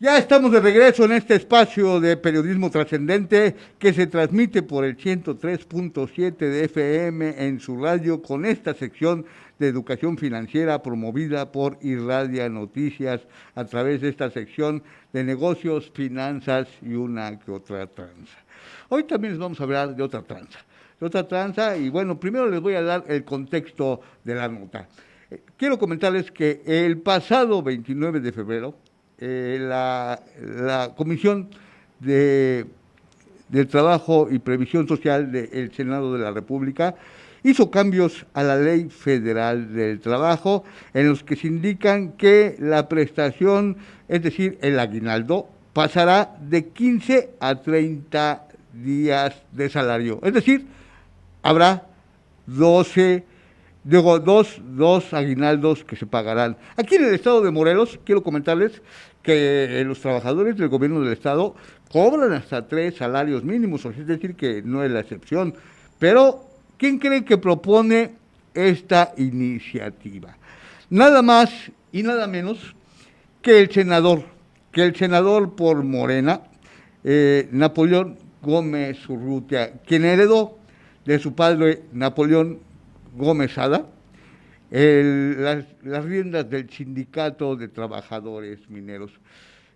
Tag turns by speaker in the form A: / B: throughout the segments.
A: Ya estamos de regreso en este espacio de periodismo trascendente que se transmite por el 103.7 de FM en su radio con esta sección de educación financiera promovida por Irradia Noticias a través de esta sección de negocios, finanzas y una que otra tranza. Hoy también les vamos a hablar de otra tranza y bueno, primero les voy a dar el contexto de la nota. Quiero comentarles que el pasado 29 de febrero la Comisión del Trabajo y Previsión Social del Senado de la República hizo cambios a la Ley Federal del Trabajo en los que se indican que la prestación, es decir, el aguinaldo, pasará de 15 a 30 días de salario. Es decir, habrá 12 dos aguinaldos que se pagarán. Aquí en el estado de Morelos, quiero comentarles que los trabajadores del gobierno del estado cobran hasta 3 salarios mínimos, es decir, que no es la excepción. Pero, ¿quién cree que propone esta iniciativa? Nada más y nada menos que el senador por Morena, Napoleón Gómez Urrutia, quien heredó de su padre Napoleón Gómez Ada, las riendas del Sindicato de Trabajadores Mineros.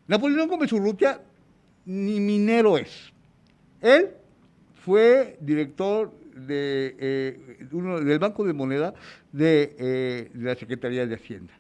A: Napoleón Gómez Urrutia ni minero es. Él fue director del Banco de Moneda de la Secretaría de Hacienda,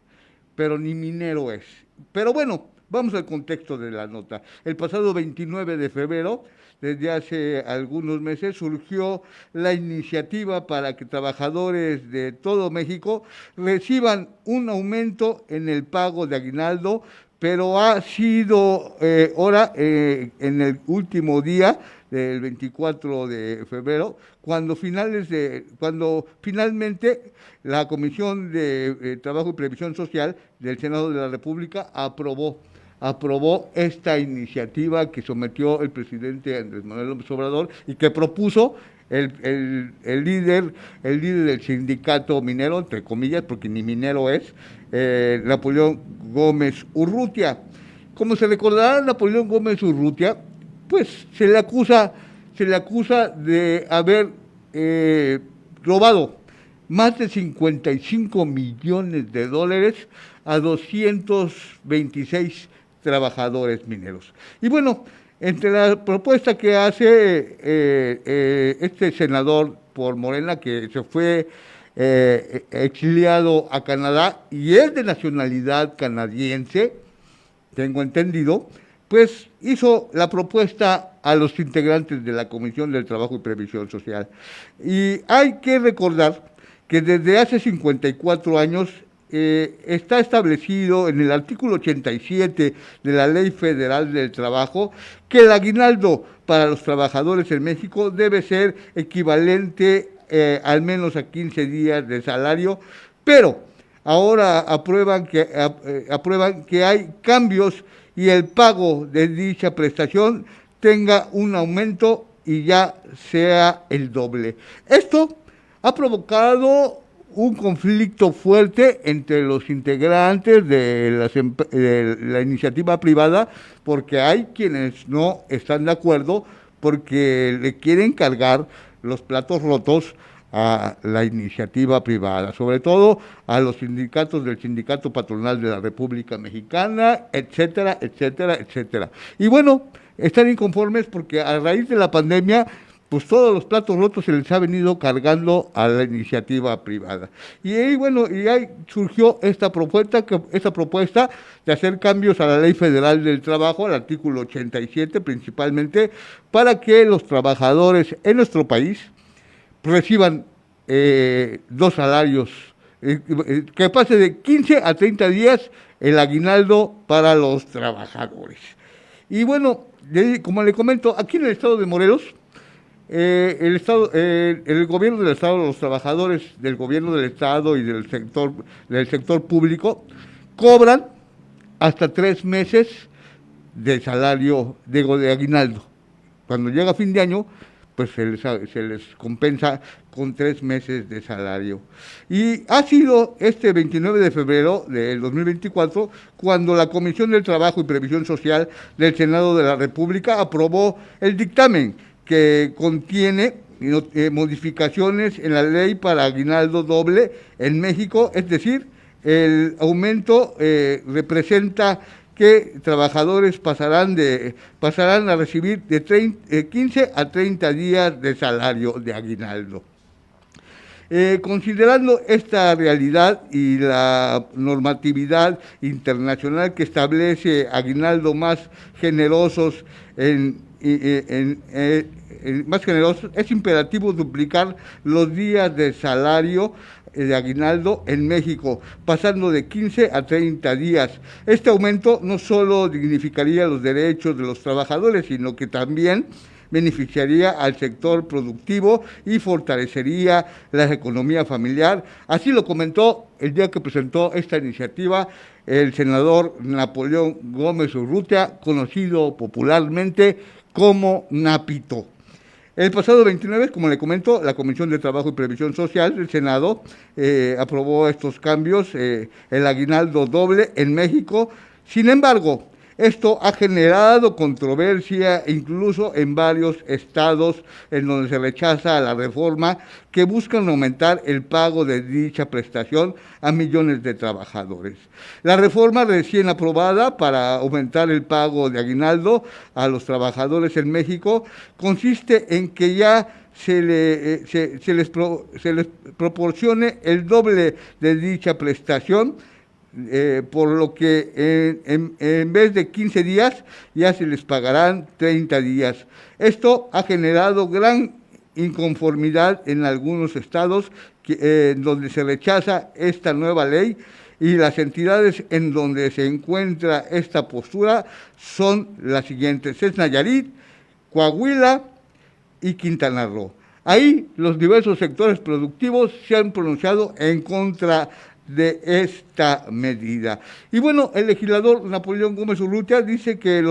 A: pero ni minero es. Pero bueno, vamos al contexto de la nota. El pasado 29 de febrero, desde hace algunos meses, surgió la iniciativa para que trabajadores de todo México reciban un aumento en el pago de aguinaldo, pero ha sido ahora en el último día del 24 de febrero, cuando finalmente la Comisión de Trabajo y Previsión Social del Senado de la República aprobó esta iniciativa que sometió el presidente Andrés Manuel López Obrador y que propuso el líder del sindicato minero, entre comillas, porque ni minero es, Napoleón Gómez Urrutia. Como se recordará, Napoleón Gómez Urrutia, pues se le acusa de haber robado más de 55 millones de dólares a 226 trabajadores mineros. Y bueno, entre la propuesta que hace este senador por Morena, que se fue exiliado a Canadá y es de nacionalidad canadiense, tengo entendido, pues hizo la propuesta a los integrantes de la Comisión del Trabajo y Previsión Social. Y hay que recordar que desde hace 54 años está establecido en el artículo 87 de la Ley Federal del Trabajo que el aguinaldo para los trabajadores en México debe ser equivalente al menos a 15 días de salario, pero ahora aprueban que hay cambios y el pago de dicha prestación tenga un aumento y ya sea el doble. Esto ha provocado un conflicto fuerte entre los integrantes de la iniciativa privada, porque hay quienes no están de acuerdo porque le quieren cargar los platos rotos a la iniciativa privada, sobre todo a los sindicatos del Sindicato Patronal de la República Mexicana, etcétera, etcétera, etcétera. Y bueno, están inconformes porque a raíz de la pandemia, pues todos los platos rotos se les ha venido cargando a la iniciativa privada. Y ahí, bueno, ahí surgió esta propuesta de hacer cambios a la Ley Federal del Trabajo, al artículo 87 principalmente, para que los trabajadores en nuestro país reciban 2 salarios, que pase de 15 a 30 días el aguinaldo para los trabajadores. Y bueno, como le comento, aquí en el estado de Morelos, el gobierno del estado, los trabajadores del gobierno del estado y del sector público cobran hasta 3 meses de salario de aguinaldo. Cuando llega fin de año, pues se les compensa con 3 meses de salario. Y ha sido este 29 de febrero del 2024 cuando la Comisión del Trabajo y Previsión Social del Senado de la República aprobó el dictamen que contiene modificaciones en la ley para aguinaldo doble en México, es decir, el aumento representa que trabajadores pasarán a recibir de 15 a 30 días de salario de aguinaldo. Considerando esta realidad y la normatividad internacional que establece aguinaldo más generosos más generosos, es imperativo duplicar los días de salario de aguinaldo en México, pasando de 15 a 30 días. Este aumento no solo dignificaría los derechos de los trabajadores, sino que también beneficiaría al sector productivo y fortalecería la economía familiar. Así lo comentó el día que presentó esta iniciativa el senador Napoleón Gómez Urrutia, conocido popularmente como Napito. El pasado 29, como le comento, la Comisión de Trabajo y Previsión Social del Senado aprobó estos cambios, el aguinaldo doble en México. Sin embargo, esto ha generado controversia incluso en varios estados en donde se rechaza la reforma que buscan aumentar el pago de dicha prestación a millones de trabajadores. La reforma recién aprobada para aumentar el pago de aguinaldo a los trabajadores en México consiste en que ya se les proporcione el doble de dicha prestación, por lo que en vez de 15 días ya se les pagarán 30 días. Esto ha generado gran inconformidad en algunos estados donde se rechaza esta nueva ley, y las entidades en donde se encuentra esta postura son las siguientes: es Nayarit, Coahuila y Quintana Roo. Ahí los diversos sectores productivos se han pronunciado en contra de esta medida. Y bueno, el legislador Napoleón Gómez Urrutia dice que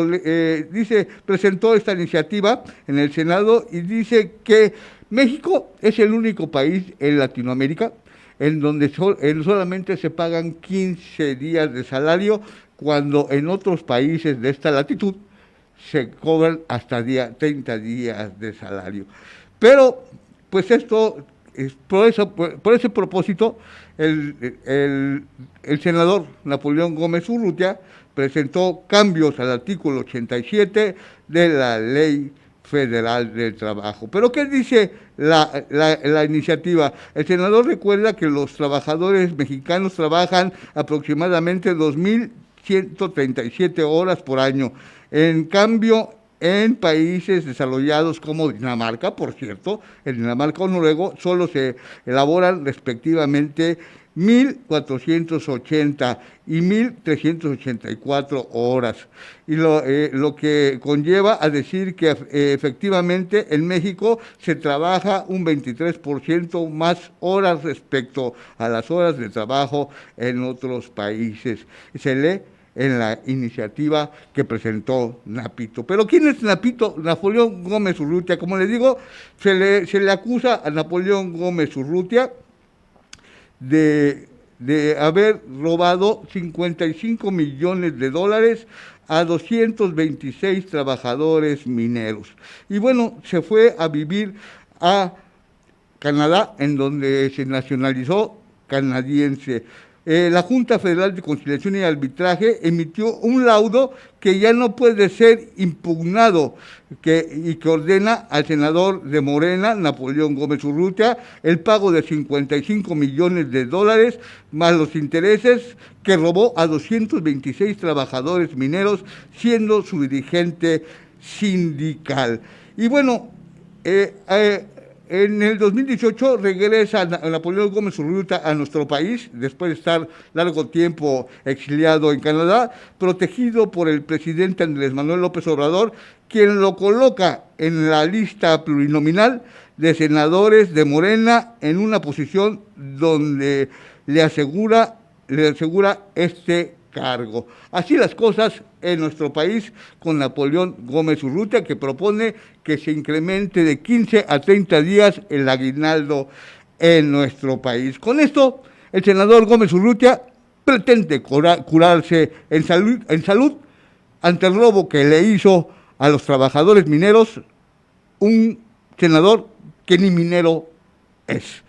A: presentó esta iniciativa en el Senado y dice que México es el único país en Latinoamérica en donde solamente se pagan 15 días de salario, cuando en otros países de esta latitud se cobran hasta 30 días de salario. Pero, pues esto, por ese propósito, el senador Napoleón Gómez Urrutia presentó cambios al artículo 87 de la Ley Federal del Trabajo. ¿Pero qué dice la iniciativa? El senador recuerda que los trabajadores mexicanos trabajan aproximadamente 2.137 horas por año. En cambio, en países desarrollados como Dinamarca, por cierto, en Dinamarca o Noruega, solo se elaboran respectivamente 1.480 y 1.384 horas, y lo que conlleva a decir que efectivamente en México se trabaja un 23% más horas respecto a las horas de trabajo en otros países. Se lee en la iniciativa que presentó Napito. Pero ¿quién es Napito? Napoleón Gómez Urrutia. Como les digo, se le acusa a Napoleón Gómez Urrutia de haber robado 55 millones de dólares a 226 trabajadores mineros. Y bueno, se fue a vivir a Canadá, en donde se nacionalizó canadiense. La Junta Federal de Conciliación y Arbitraje emitió un laudo que ya no puede ser impugnado y que ordena al senador de Morena, Napoleón Gómez Urrutia, el pago de 55 millones de dólares más los intereses que robó a 226 trabajadores mineros, siendo su dirigente sindical. Y bueno, en el 2018 regresa Napoleón Gómez Urrutia a nuestro país, después de estar largo tiempo exiliado en Canadá, protegido por el presidente Andrés Manuel López Obrador, quien lo coloca en la lista plurinominal de senadores de Morena, en una posición donde le asegura este cargo. Así las cosas en nuestro país con Napoleón Gómez Urrutia, que propone que se incremente de 15 a 30 días el aguinaldo en nuestro país. Con esto, el senador Gómez Urrutia pretende curarse en salud ante el robo que le hizo a los trabajadores mineros un senador que ni minero es.